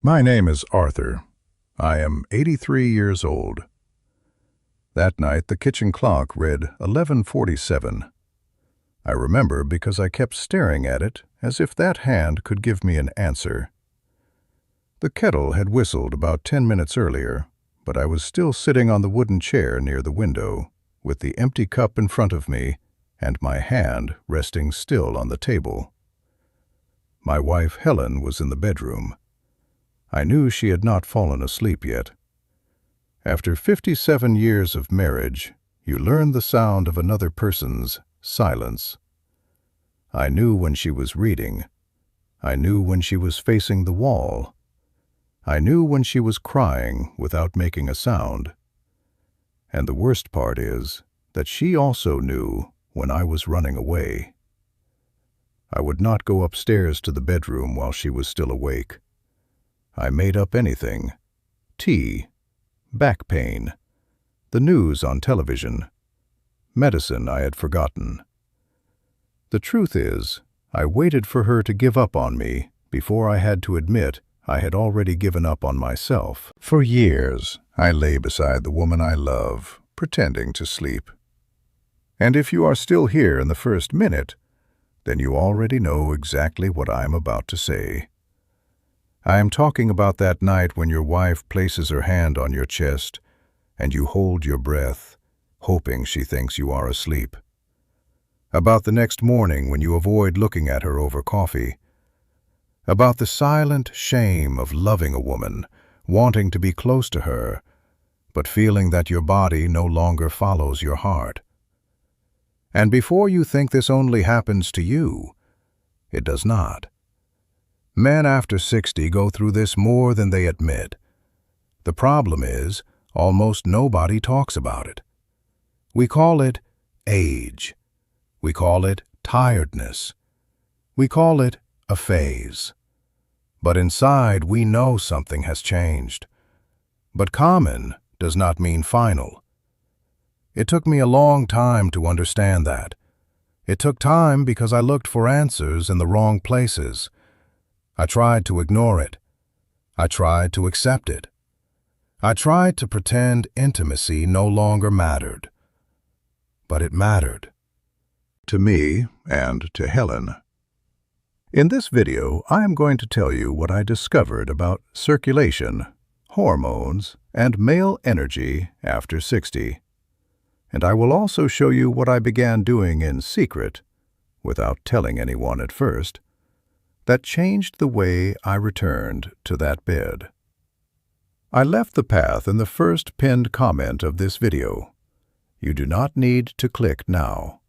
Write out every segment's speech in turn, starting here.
My name is Arthur. I am 83 years old. That night the kitchen clock read 11:47. I remember because I kept staring at it as if that hand could give me an answer. The kettle had whistled about 10 minutes earlier, but I was still sitting on the wooden chair near the window, with the empty cup in front of me and my hand resting still on the table. My wife Helen was in the bedroom. I knew she had not fallen asleep yet. After 57 years of marriage, you learn the sound of another person's silence. I knew when she was reading. I knew when she was facing the wall. I knew when she was crying without making a sound. And the worst part is that she also knew when I was running away. I would not go upstairs to the bedroom while she was still awake. I made up anything: tea, back pain, the news on television, medicine I had forgotten. The truth is, I waited for her to give up on me before I had to admit I had already given up on myself. For years, I lay beside the woman I love, pretending to sleep. And if you are still here in the first minute, then you already know exactly what I am about to say. I am talking about that night when your wife places her hand on your chest and you hold your breath, hoping she thinks you are asleep. About the next morning when you avoid looking at her over coffee. About the silent shame of loving a woman, wanting to be close to her, but feeling that your body no longer follows your heart. And before you think this only happens to you, it does not. Men after 60 go through this more than they admit. The problem is, almost nobody talks about it. We call it age. We call it tiredness. We call it a phase. But inside we know something has changed. But common does not mean final. It took me a long time to understand that. It took time because I looked for answers in the wrong places. I tried to ignore it. I tried to accept it. I tried to pretend intimacy no longer mattered. But it mattered. To me and to Helen. In this video, I am going to tell you what I discovered about circulation, hormones, and male energy after 60. And I will also show you what I began doing in secret, without telling anyone at first, that changed the way I returned to that bed. I left the path in the first pinned comment of this video. You do not need to click now.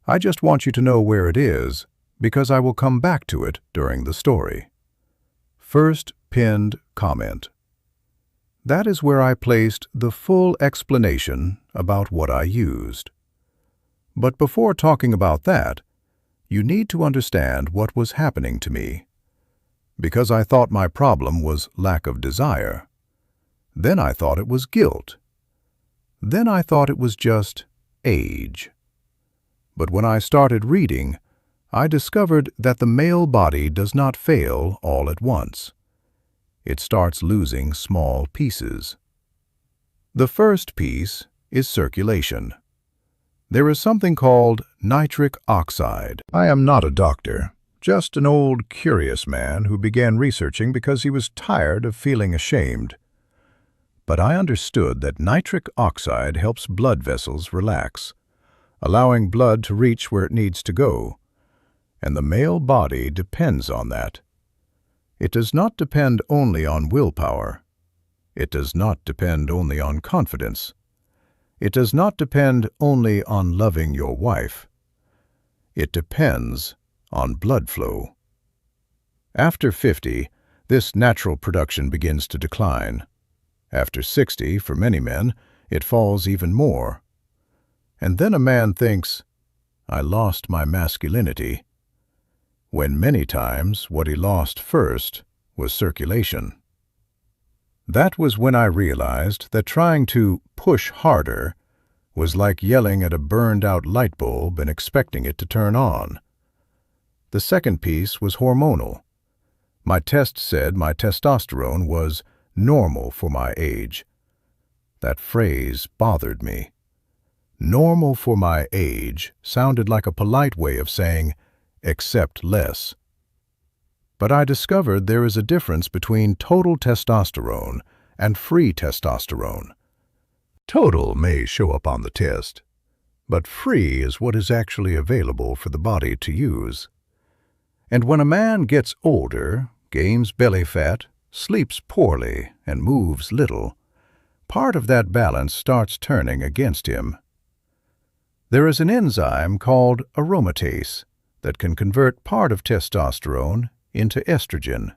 I just want you to know where it is, because I will come back to it during the story. First pinned comment. That is where I placed the full explanation about what I used. But before talking about that, you need to understand what was happening to me. Because I thought my problem was lack of desire. Then I thought it was guilt. Then I thought it was just age. But when I started reading, I discovered that the male body does not fail all at once. It starts losing small pieces. The first piece is circulation. There is something called nitric oxide. I am not a doctor, just an old, curious man who began researching because he was tired of feeling ashamed. But I understood that nitric oxide helps blood vessels relax, allowing blood to reach where it needs to go, and the male body depends on that. It does not depend only on willpower. It does not depend only on confidence. It does not depend only on loving your wife. It depends on blood flow. After 50, this natural production begins to decline. After 60, for many men, it falls even more. And then a man thinks, I lost my masculinity, when many times what he lost first was circulation. That was when I realized that trying to push harder was like yelling at a burned-out light bulb and expecting it to turn on. The second piece was hormonal. My test said my testosterone was normal for my age. That phrase bothered me. Normal for my age sounded like a polite way of saying, accept less. But I discovered there is a difference between total testosterone and free testosterone. Total may show up on the test, but free is what is actually available for the body to use. And when a man gets older, gains belly fat, sleeps poorly, and moves little, part of that balance starts turning against him. There is an enzyme called aromatase that can convert part of testosterone into estrogen.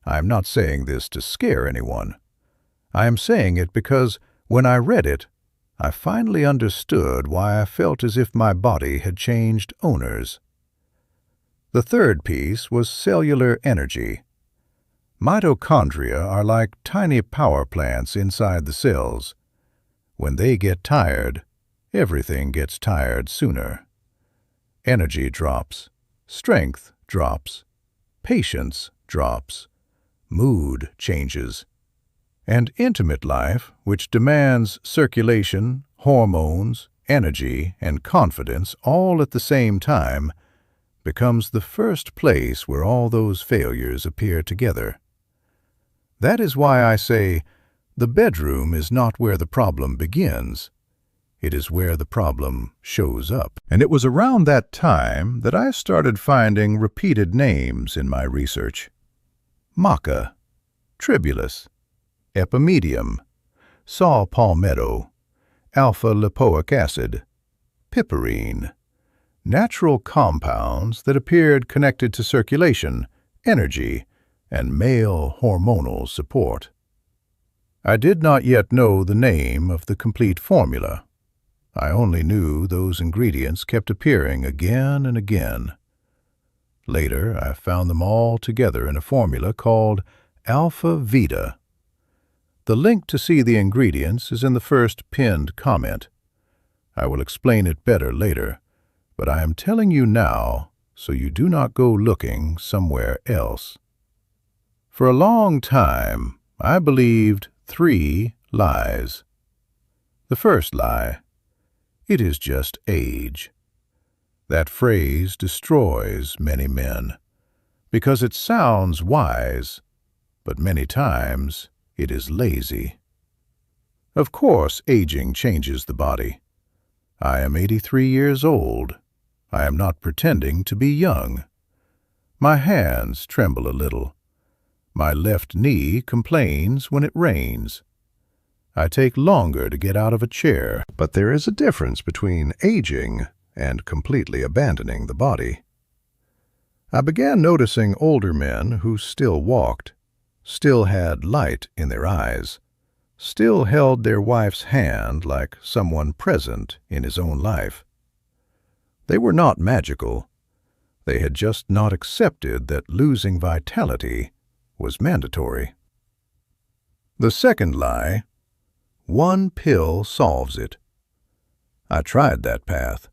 I am not saying this to scare anyone. I am saying it because when I read it, I finally understood why I felt as if my body had changed owners. The third piece was cellular energy. Mitochondria are like tiny power plants inside the cells. When they get tired, everything gets tired sooner. Energy drops, strength drops, patience drops, mood changes. And intimate life, which demands circulation, hormones, energy, and confidence all at the same time, becomes the first place where all those failures appear together. That is why I say the bedroom is not where the problem begins. It is where the problem shows up. And it was around that time that I started finding repeated names in my research. Maca, tribulus, epimedium, saw palmetto, alpha-lipoic acid, piperine, natural compounds that appeared connected to circulation, energy, and male hormonal support. I did not yet know the name of the complete formula. I only knew those ingredients kept appearing again and again. Later, I found them all together in a formula called Alpha Vita. The link to see the ingredients is in the first pinned comment. I will explain it better later, but I am telling you now so you do not go looking somewhere else. For a long time, I believed 3 lies. The first lie: it is just age. That phrase destroys many men, because it sounds wise, but many times it is lazy. Of course, aging changes the body. I am 83 years old. I am not pretending to be young. My hands tremble a little. My left knee complains when it rains. I take longer to get out of a chair, but there is a difference between aging and completely abandoning the body. I began noticing older men who still walked, still had light in their eyes, still held their wife's hand like someone present in his own life. They were not magical. They had just not accepted that losing vitality was mandatory. The second lie: one pill solves it. I tried that path.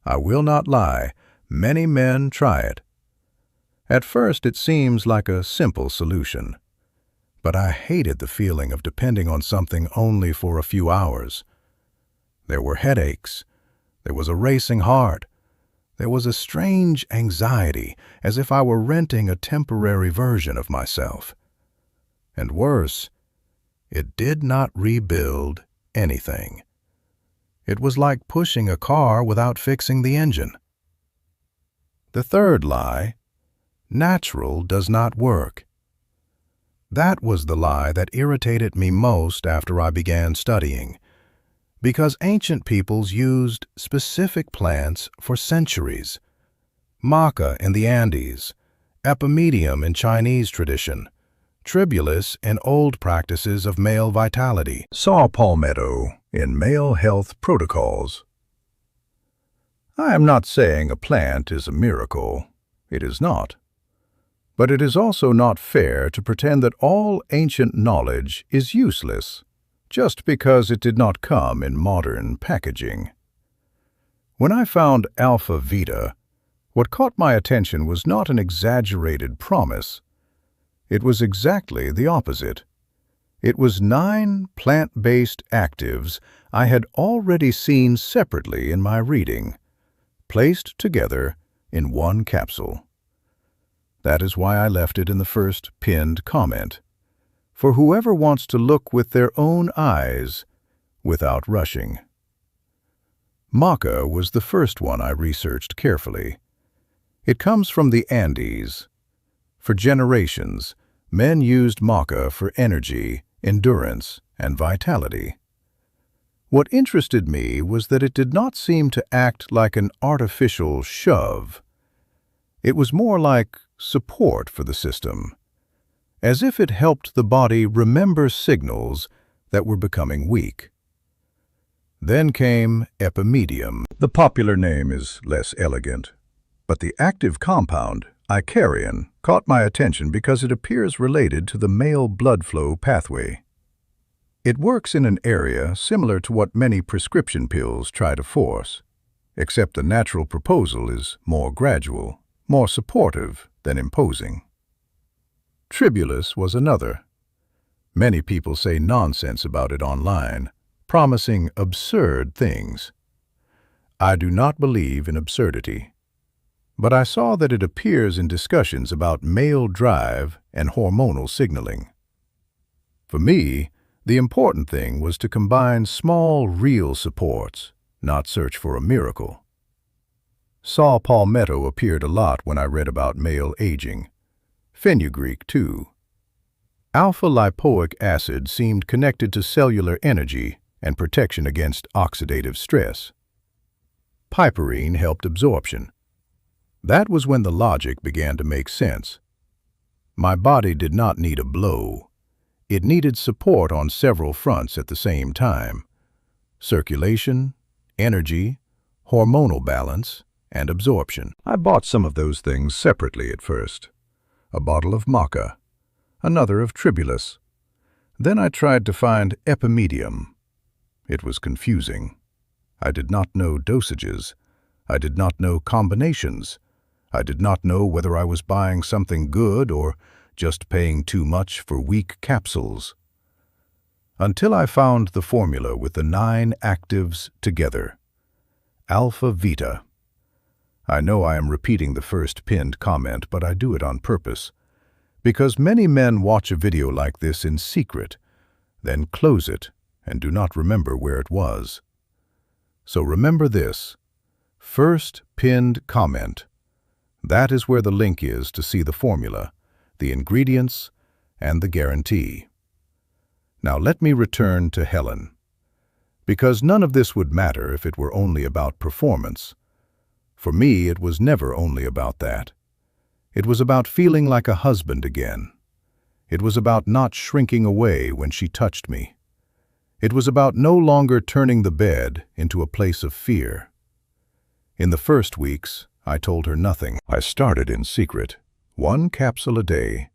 I will not lie, many men try it. At first it seems like a simple solution, but I hated the feeling of depending on something only for a few hours. There were headaches. There was a racing heart. There was a strange anxiety, as if I were renting a temporary version of myself. And worse, it did not rebuild anything. It was like pushing a car without fixing the engine. The third lie: natural does not work. That was the lie that irritated me most after I began studying, because ancient peoples used specific plants for centuries. Maca in the Andes, epimedium in Chinese tradition, tribulus in old practices of male vitality, saw palmetto in male health protocols. I am not saying a plant is a miracle. It is not. But it is also not fair to pretend that all ancient knowledge is useless just because it did not come in modern packaging. When I found Alpha Vita, What caught my attention was not an exaggerated promise. It was exactly the opposite. It was 9 plant-based actives I had already seen separately in my reading, placed together in one capsule. That is why I left it in the first pinned comment. For whoever wants to look with their own eyes without rushing. Maca was the first one I researched carefully. It comes from the Andes. For generations, men used maca for energy, endurance, and vitality. What interested me was that it did not seem to act like an artificial shove. It was more like support for the system, as if it helped the body remember signals that were becoming weak. Then came Epimedium. The popular name is less elegant, but the active compound, Icarian, caught my attention because it appears related to the male blood flow pathway. It works in an area similar to what many prescription pills try to force, except the natural proposal is more gradual, more supportive than imposing. Tribulus was another. Many people say nonsense about it online, promising absurd things. I do not believe in absurdity, but I saw that it appears in discussions about male drive and hormonal signaling. For me, the important thing was to combine small, real supports, not search for a miracle. Saw palmetto appeared a lot when I read about male aging. Fenugreek, too. Alpha-lipoic acid seemed connected to cellular energy and protection against oxidative stress. Piperine helped absorption. That was when the logic began to make sense. My body did not need a blow. It needed support on several fronts at the same time: circulation, energy, hormonal balance, and absorption. I bought some of those things separately at first. A bottle of maca, another of tribulus. Then I tried to find Epimedium. It was confusing. I did not know dosages. I did not know combinations. I did not know whether I was buying something good or just paying too much for weak capsules. Until I found the formula with the 9 actives together. Alpha Vita. I know I am repeating the first pinned comment, but I do it on purpose, because many men watch a video like this in secret, then close it and do not remember where it was. So remember this: first pinned comment. That is where the link is to see the formula, the ingredients, and the guarantee. Now let me return to Helen, because none of this would matter if it were only about performance. For me, it was never only about that. It was about feeling like a husband again. It was about not shrinking away when she touched me. It was about no longer turning the bed into a place of fear. In the first weeks, I told her nothing. I started in secret, 1 capsule a day.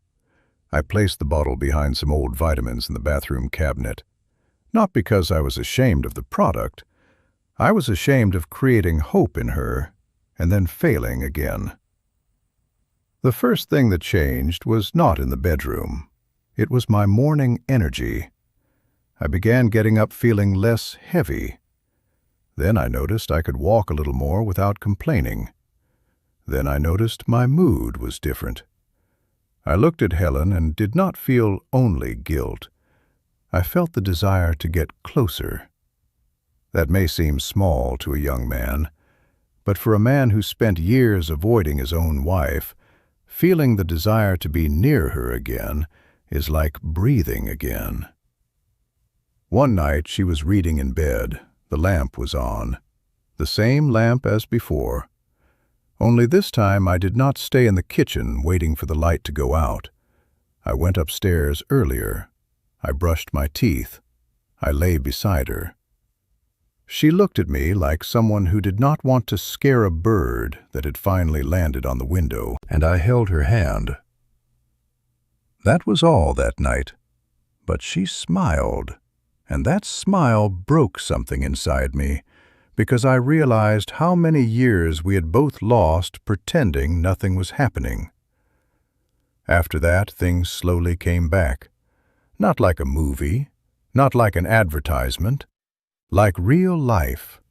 I placed the bottle behind some old vitamins in the bathroom cabinet. Not because I was ashamed of the product. I was ashamed of creating hope in her and then failing again. The first thing that changed was not in the bedroom. It was my morning energy. I began getting up feeling less heavy. Then I noticed I could walk a little more without complaining. Then I noticed my mood was different. I looked at Helen and did not feel only guilt. I felt the desire to get closer. That may seem small to a young man, but for a man who spent years avoiding his own wife, feeling the desire to be near her again is like breathing again. One night she was reading in bed. The lamp was on. The same lamp as before. Only this time I did not stay in the kitchen waiting for the light to go out. I went upstairs earlier. I brushed my teeth. I lay beside her. She looked at me like someone who did not want to scare a bird that had finally landed on the window, and I held her hand. That was all that night. But she smiled, and that smile broke something inside me, because I realized how many years we had both lost pretending nothing was happening. After that, things slowly came back. Not like a movie, not like an advertisement, like real life,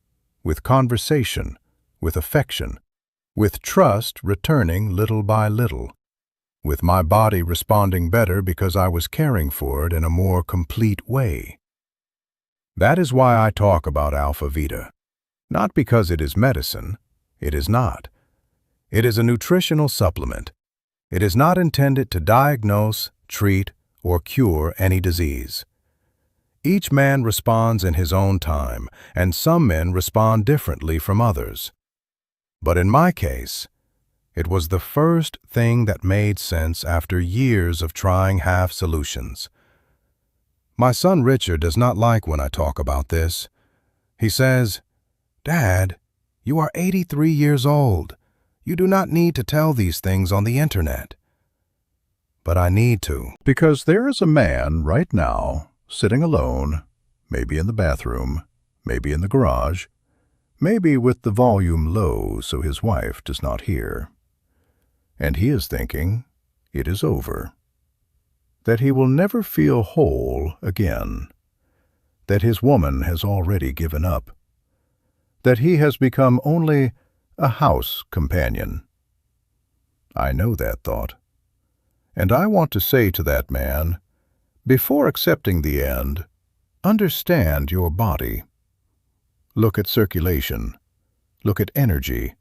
with conversation, with affection, with trust returning little by little, with my body responding better because I was caring for it in a more complete way. That is why I talk about Alpha Vita. Not because it is medicine. It is not. It is a nutritional supplement. It is not intended to diagnose, treat, or cure any disease. Each man responds in his own time, and some men respond differently from others. But in my case, it was the first thing that made sense after years of trying half solutions. My son Richard does not like when I talk about this. He says, "Dad, you are 83 years old. You do not need to tell these things on the internet." But I need to. Because there is a man right now, sitting alone, maybe in the bathroom, maybe in the garage, maybe with the volume low so his wife does not hear. And he is thinking, it is over. That he will never feel whole again. That his woman has already given up. That he has become only a house companion. I know that thought. And I want to say to that man, before accepting the end, understand your body. Look at circulation. Look at energy.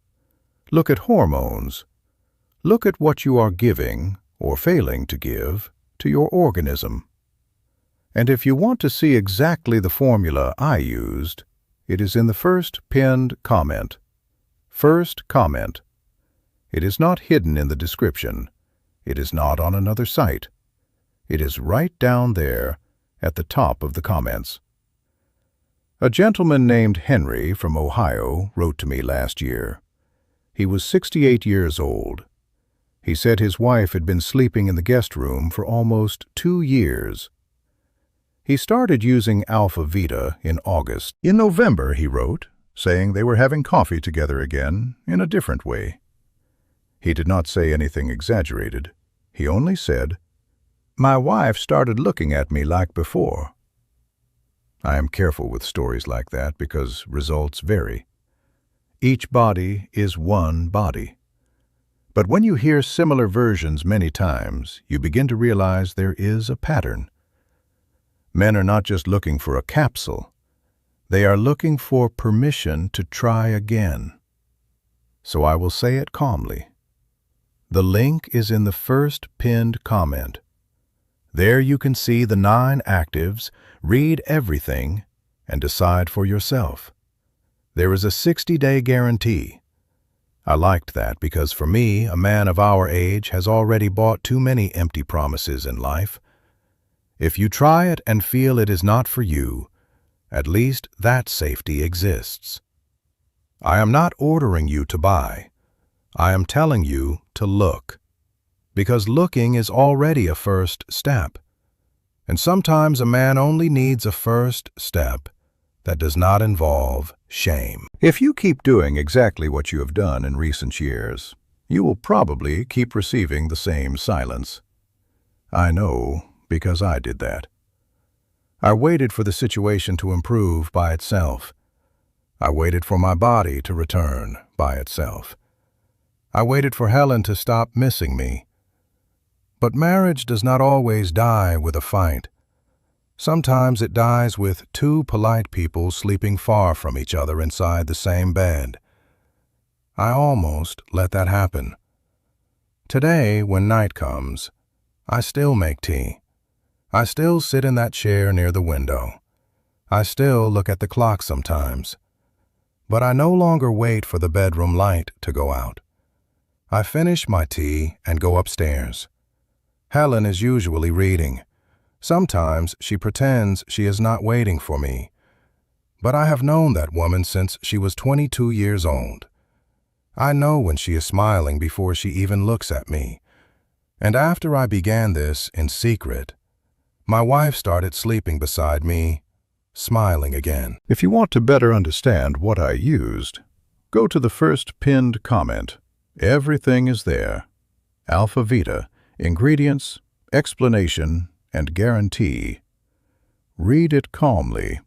Look at hormones. Look at what you are giving, or failing to give, to your organism. And if you want to see exactly the formula I used, it is in the first pinned comment. First comment. It is not hidden in the description. It is not on another site. It is right down there at the top of the comments. A gentleman named Henry from Ohio wrote to me last year. He was 68 years old. He said his wife had been sleeping in the guest room for almost 2 years. He started using Alpha Vita in August. In November, he wrote, saying they were having coffee together again in a different way. He did not say anything exaggerated. He only said, "My wife started looking at me like before." I am careful with stories like that because results vary. Each body is one body. But when you hear similar versions many times, you begin to realize there is a pattern. Men are not just looking for a capsule. They are looking for permission to try again. So I will say it calmly. The link is in the first pinned comment. There you can see the 9 actives, read everything, and decide for yourself. There is a 60-day guarantee. I liked that because for me, a man of our age has already bought too many empty promises in life. If you try it and feel it is not for you, at least that safety exists. I am not ordering you to buy. I am telling you to look. Because looking is already a first step. And sometimes a man only needs a first step that does not involve shame. If you keep doing exactly what you have done in recent years, you will probably keep receiving the same silence. I know because I did that. I waited for the situation to improve by itself. I waited for my body to return by itself. I waited for Helen to stop missing me. But marriage does not always die with a fight. Sometimes it dies with 2 polite people sleeping far from each other inside the same bed. I almost let that happen. Today, when night comes, I still make tea. I still sit in that chair near the window. I still look at the clock sometimes. But I no longer wait for the bedroom light to go out. I finish my tea and go upstairs. Helen is usually reading. Sometimes she pretends she is not waiting for me. But I have known that woman since she was 22 years old. I know when she is smiling before she even looks at me. And after I began this in secret, my wife started sleeping beside me smiling again. If you want to better understand what I used, go to the first pinned comment. Everything is there. Alpha Vita, ingredients, explanation, and guarantee. Read it calmly.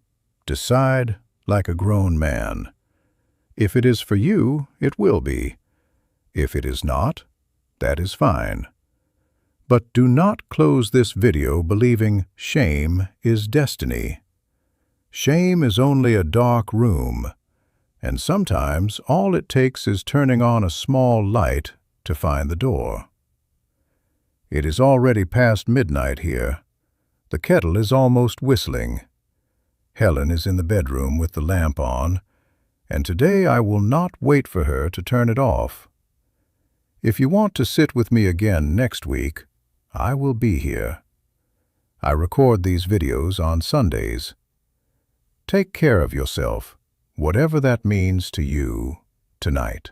Decide like a grown man. If it is for you, it will be. If it is not, that is fine. But do not close this video believing shame is destiny. Shame is only a dark room, and sometimes all it takes is turning on a small light to find the door. It is already past midnight here. The kettle is almost whistling. Helen is in the bedroom with the lamp on, and today I will not wait for her to turn it off. If you want to sit with me again next week, I will be here. I record these videos on Sundays. Take care of yourself, whatever that means to you tonight.